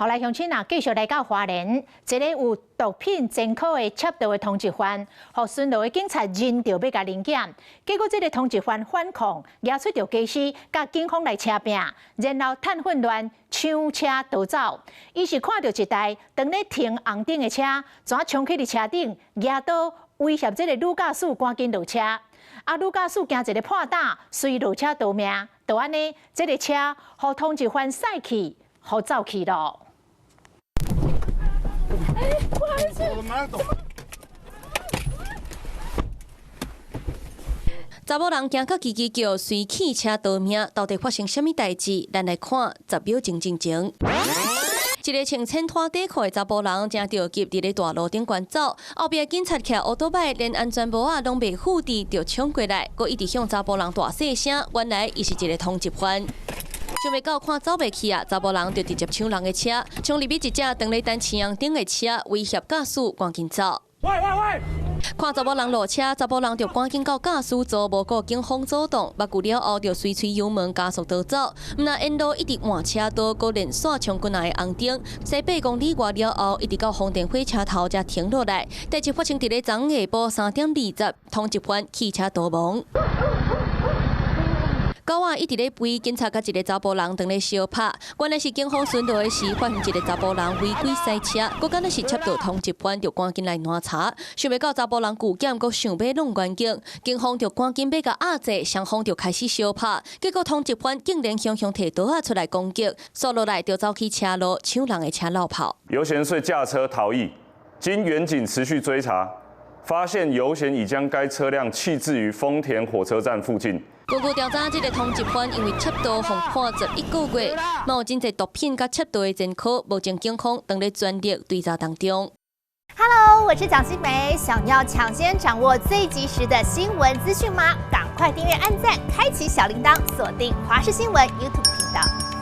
后来乡亲啊，继续来到花莲，一个有毒品前科的窃盗的通缉犯，互巡逻的警察认到要甲临检，结果这个通缉犯反抗，押出着家私，甲警方来车拼，然后趁混乱抢车逃走。伊是看到一台当咧停红灯的车，怎冲去伫车顶，举刀威胁这个女驾驶赶紧落车。女驾驶惊一个破胆，随落车逃命。就安尼，这个车互通缉犯驶去，互走去咯。不好意思。查某人惊到叽叽叫，随汽车逃命，到底发生什么代志？咱来看10秒钟进前。一个穿浅拖底裤的查甫人，正着急伫咧大路顶悬走，后壁警察骑乌托摆，连安全帽拢未护伫，就冲过来，佮一直向查甫人大细声。原来伊是一个通缉犯。想要到看走袂去啊，查甫人就直接抢人的车，冲入去一只当咧等青红灯的车，威胁驾驶赶紧走。喂！看查某人落车，查甫人就赶紧到驾驶座，无顾警方阻挡，捌句了后就随吹油门加速逃走。毋那沿路一直换车道，佮连续冲过来的红灯，驶8公里外了后，一直到红电火车头才停落来。代志发生伫咧昨下晡3点20，通缉犯汽车逃亡。狗仔一直咧吠，警察甲一个查甫人当咧相拍。原来是警方巡逻的时，发现一个查甫人违规驶车，佮敢若是窃盗通缉犯，就赶紧来拦查。想要到查甫人拒检，佮想要弄原警，警方就赶紧要甲压制，双方就开始相拍。结果通缉犯竟然雄雄摕刀仔出来攻击，扫落来就走去车路抢人的车绕跑。游嫌遂驾车逃逸，经远警持续追查，发现游嫌已将该车辆弃置于丰田火车站附近。根据调查，这个通缉犯因为窃盗被判11个月，嘛有真侪毒品甲窃盗的前科，目前警方正在全力追查当中。Hello， 我是蒋欣梅，想要抢先掌握最及时的新闻资讯吗？赶快订阅、按赞、开启小铃铛，锁定华视新闻 YouTube 频道。